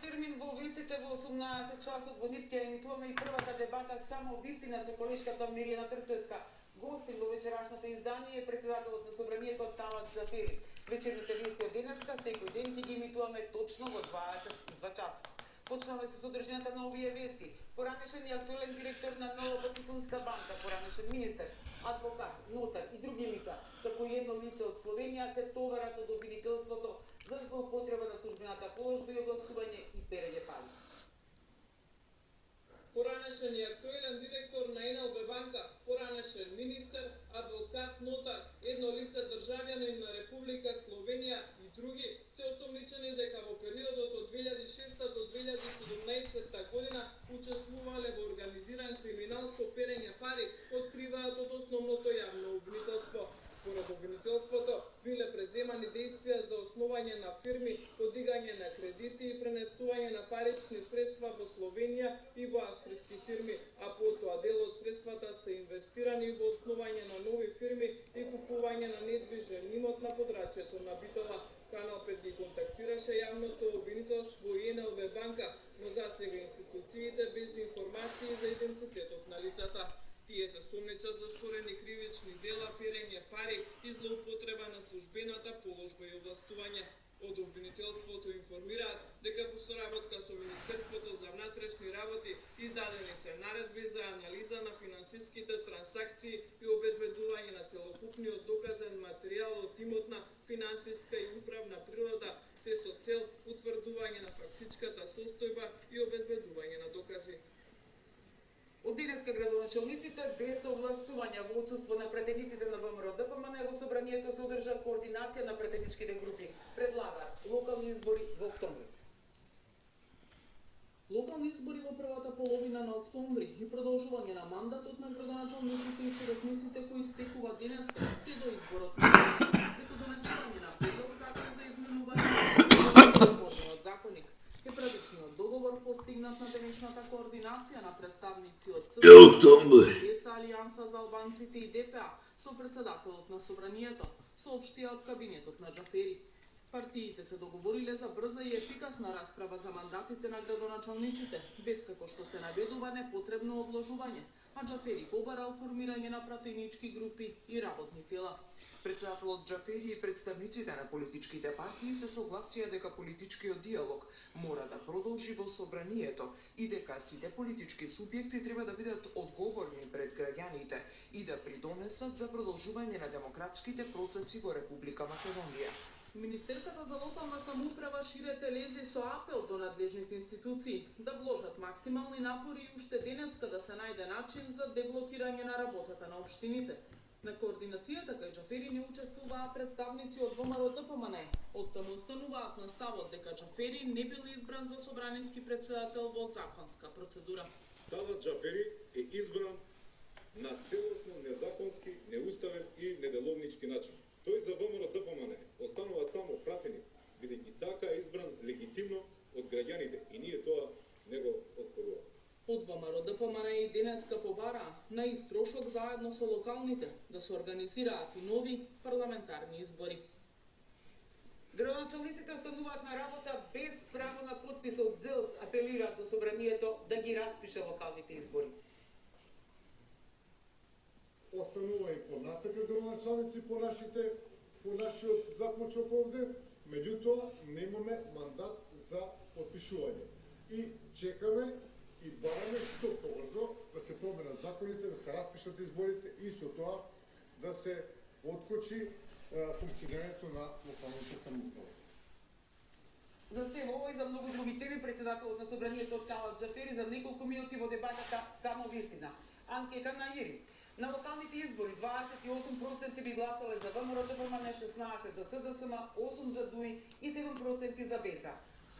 термин во вестите во 18 часот во нив ќе емитуваме и првата дебата само вистина со колешката Мирјана Трчевска. Гостин во вечерашното издание е председателот на собранието Талат Џафери. Вечерните вести од денеска секој ден ќе ги емитуваме точно во 22 часа. Почнаме со содржината на овие вести. Поранешен и актуелен директор на Нова Цикунска банка, поранешен министер, адвокат, нотар и други лица, како едно лице од Словенија се товарат од обвинителството за злоупотреба на службената положба и областување и перење пари. Поранешен и актуелен директор на НЛБ банка, поранешен министер, адвокат, нотар, едно лице државјанин на Република Словенија и други се осомничени дека во периодот од 2006 до 2017 година учествувале во организиран криминал со перење пари, откриваат од основното јавно обвинителство. Според обвинителството биле преземани действија за основање на фирми, подигање на кредити и пренесување на парични средства во Словенија и во австријски фирми, а потоа дел од средствата се инвестирани во основање на нови фирми и купување на недвижен имот на подрачјето на Битола. Канал 5 ги контактираше јавното обвинителство и НЛБ банка, но засега институциите без информации за идентитетот на лицата. Тие се сомнечат за сторени кривични дела, перење пари и злоупотреба на службената положба и областување. Од обвинителството информираат дека по соработка со Министерството за внатрешни работи издадени се наредби за анализа на финансиските трансакции и обезбедување на целокупниот доказен материјал од имотна, финансиска и управна природа, се со цел утврдување на фактичката состојба и обезбедување на докази. Од денеска градоначалниците без овластувања во отсуство на претениците на ВМРО ДПМН во собранието се одржа координација на претеничките групи. Предлагаат локални избори во октомври. Локални избори во првата половина на октомври и продолжување на мандатот на градоначалниците и советниците кои стекува денеска се до изборот. Како донесување на предлог закон за изменување на изборниот законник е првичниот договор постигнат на денешната координација на представници од ЦДС, Алијанса за албанците и ДПА со председателот на собранието, соопштија од кабинетот на Џафери. Партиите се договориле за брза и ефикасна расправа за мандатите на градоначалниците, без како што се наведува непотребно обложување, а Џафери побарал формирање на пратенички групи и работни тела. Председателот Џафери и представниците на политичките партии се согласија дека политичкиот диалог мора да продолжи во собранието и дека сите политички субјекти треба да бидат одговорни пред граѓаните и да придонесат за продолжување на демократските процеси во Република Македонија. Министерката за локална самоуправа Шире Телези со апел до надлежните институции да вложат максимални напори и уште денеска да се најде начин за деблокирање на работата на општините. На координацијата кај Џафери не учествуваа представници од ВМРО ДПМН. Оттаму стануваат на ставот дека Џафери не бил избран за собранински председател во законска процедура. Талат Џафери е избран на целосно незаконски, неуставен и неделовнички начин. Тој за ВМРО ДПМН останува само пратеник, бидејќи така е избран легитимно од граѓаните и ние тоа не го оспоруваме. Од ВМРО ДПМН и денеска побараа на истрошок заедно со локалните да се организираат и нови парламентарни избори. Градоначалниците остануваат на работа без право на подпис од ЗЕЛС, апелираат до собранието да ги распише локалните избори. Останува и понатака градоначалници по нашиот заклучок овде, меѓутоа немаме мандат за подпишување. И чекаме и бараме што побрзо да се променат законите, да се распишат изборите и со тоа да се откочи функционирањето на локалните самоуправи. За се ово и за многу други теми, председателот на собранието Талат Џафери за неколку минути во дебатата само вистина. Анкета на ИРИ. На локалните избори 28% би гласале за ВМРО ДПМН, 16% за СДСМ, 8% за ДУИ и 7% за БЕСА.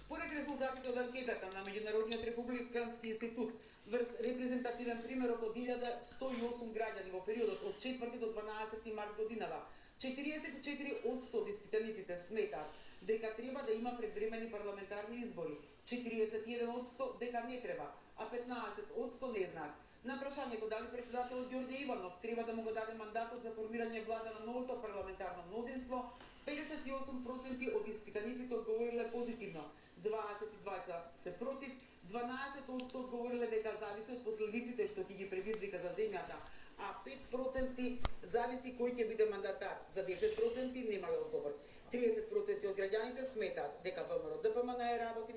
Според резултатите од анкетата на Меѓународниот републикански институт, врз репрезентативен примерок од 1108 граѓани во периодот од 4 до 12 март годинава, 44% од испитаниците сметаат дека треба да има предвремени парламентарни избори, 41% дека не треба, а 15% не знаат. На прашањето дали председателот Ѓорѓе Иванов треба да му го даде мандатот за формирање влада на новото парламентарно мнозинство, 58% од испитаниците одговориле позитивно, 22% зависи од последиците што ќе ги предизвика за земјата, а 5% зависи кој ќе биде мандатар. За 10% немале одговор. 30% од граѓаните сметаат дека ВМРО-ДПМН работи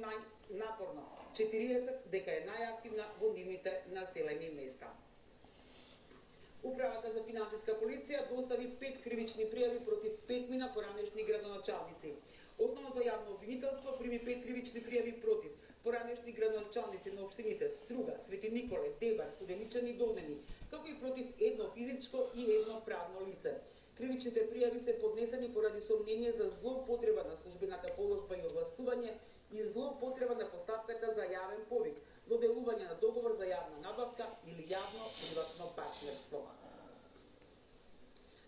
напорно, 40% дека е најактивна во нивните населени места. Управата за финансиска полиција достави 5 кривични пријави против 5 поранешни градоначалници. Основното јавно обвинителство прими 5 кривични пријави против поранешни градоначалници на општините Струга, Свети Николе, Дебар, Студеничани и Долнени, како и против едно физичко и едно правно лице. Кривичните пријави се поднесени поради сомнение за злоупотреба на службената положба и овластување и злоупотреба на постапката за јавен повик, доделување на договор за јавна набавка или јавно-приватно партнерство.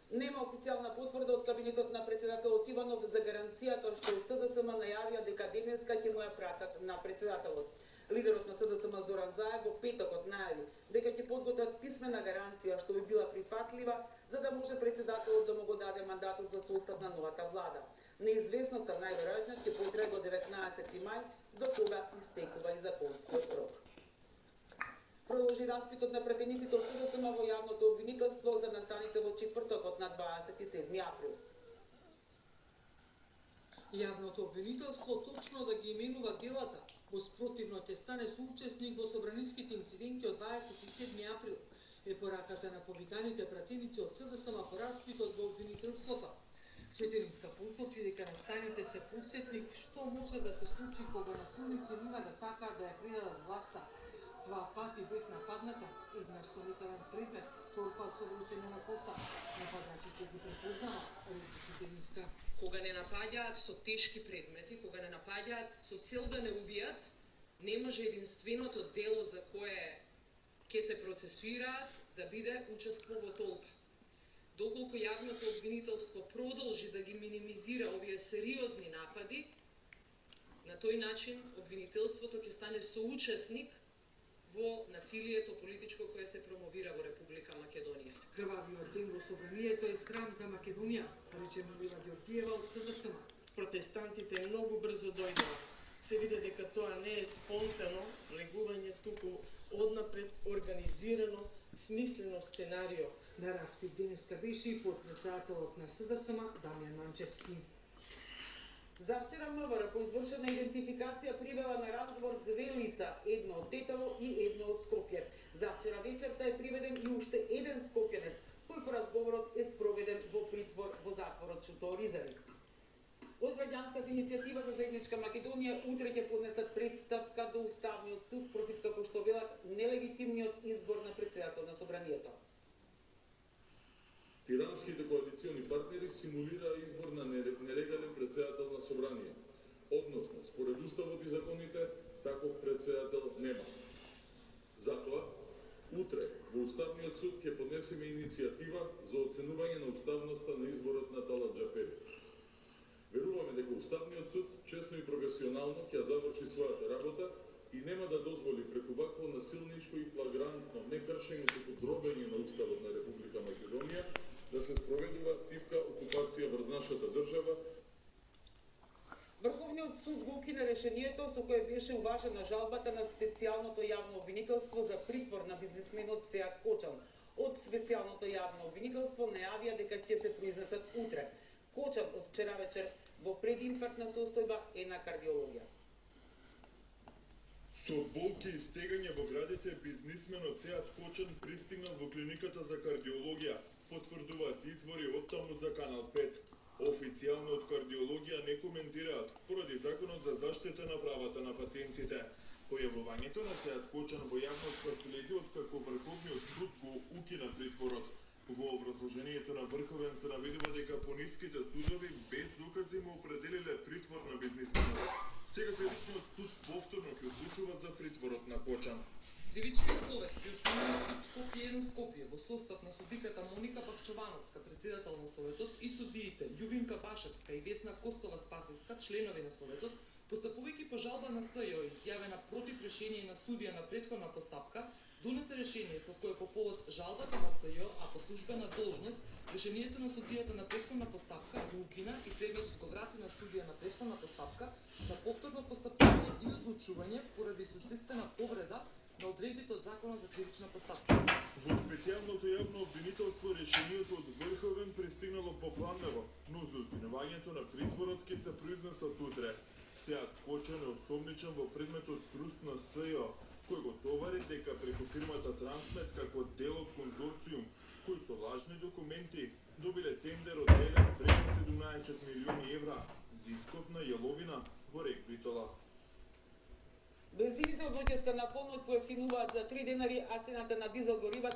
Нема официјална потврда од кабинетот на председателот Иванов за гаранцијата што од СДСМ најавија дека денеска ќе му ја пратат на председателот. Лидерот на СДСМ Зоран Заев во петокот најави дека ќе подготват писмена гаранција што би била прифатлива за да може председателот да му го даде мандатот за состав на новата влада. Неизвестноста најверојатно ќе потрае до 19 мај, до кога истекува и законскиот рок. Продолжи распитот на пратениците од СДСМ во јавното обвинителство за настаните во четвртокот на 27 април. Јавното обвинителство точно да ги именува делата, во спротивно ќе стане соучесник во собраниските инциденти од 27 април, е пораката на повиканите пратеници од СДСМ по распитот во обвинителството. Четеринска посочи дека настаните се подсетник што може да се случи кога насилници нема да сакаат да ја предадат власта. Два пати бев нападната, еднаш со метален предмет, втор пат со влучење на коса. Нападачите ги препознава, рече Четеринска. Кога не напаѓаат со тешки предмети, кога не напаѓаат со цел да не убијат, не може единственото дело за кое ќе се процесуираат да биде учество во толпа. Доколку јавното обвинителство продолжи да ги минимизира овие сериозни напади, на тој начин обвинителството ќе стане соучесник во насилието политичко кое се промовира во Република Македонија. Крвавиот ден во собранието е срам за Македонија, рече Милина Ѓорѓиева од СДСМ. Протестантите многу брзо дојдоа. Се види дека тоа не е спонтано влегување, туку однапред организирано, смислено сценарио. На распит денеска беше и подпредседателот на СДСМ Дамјан Манчевски. Завчера МВР по извршена идентификација привела на разговор 2 лица, едно од Тетово и едно од Скопје. Завчера вечерта е приведен и уште еден скопјанец, кој по разговорот е спроведен во притвор во затворот Чуто Ризари. Од граѓанската иницијатива за заедничка Македонија утре ќе поднесат представка до Уставниот суд против, како што велат, нелегитимниот избор на председател на собранието. Тиранските коалициони партнери симулираа избор на нелегален председател на собрание. Односно, според уставот и законите, таков председател нема. Затоа, утре во Уставниот суд ќе поднесеме иницијатива за оценување на уставноста на изборот на Талат Џафери. Веруваме дека Уставниот суд честно и професионално ќе заврши својата работа и нема да дозволи преку вакво насилничко и флагрантно некршење туку дробење на Уставот на Република Македонија да се спроведува тивка окупација врз нашата држава. Врховниот суд го укина решението со кое беше уважена жалбата на специјалното јавно обвинителство за притвор на бизнисменот Сеат Кочан. Од специјалното јавно обвинителство најавија дека ќе се произнесат утре. Кочан од вчера вечер во прединфарктна состојба е на кардиологија. Со болки и стегање во градите, бизнисменот Сеат Кочан пристигнал во клиниката за кардиологија, потврдуваат извори од таму за Канал 5. Официјално од кардиологија не коментираат поради законот за заштита на правата на пациентите. Појавувањето на Сеат Кочан во јавноста следи откако Врховниот суд го укина притворот. Во образложението на Врховен се наведува дека пониските судови без докази му определиле притвор на бизнисменот. Сега Кривичниот суд повторно ќе одлучува за притворот на Кочан. Кривичниот совет ќе установи Скопје 1 Скопје во состав на судиката Моника Бакчовановска, председател на советот, и судиите Љубинка Башевска и Весна Костова Спасевска, членови на советот, постапувајќи по жалба на СЈО изјавена против решение на судија на претходна постапка, донесе решение со кое по повод жалбата на СЈО, а по службена должност, решението на судијата на претходна постапка го укина и требаат го врати на судија на претходна постапка на повторно постапување и одлучување поради суштествена повреда на одредбите од Законот за кривична постапка. Во специјалното јавно обвинителство решението од Врховен пристигнало попланливо, но за обвинувањето на притворот ќе се произнесат утре. Сеат Кочан е осомничен во предметот труст на СЈО, кој го товари дека преку фирмата Трансмет како дел од конзорциум, кои со лажни документи добиле тендер од преку 17 милиони евра за ископ на јаловина во рек Битола. Бензините од ноќеска на полноќ поевтинуваат за 3 денари, а цената на дизел горива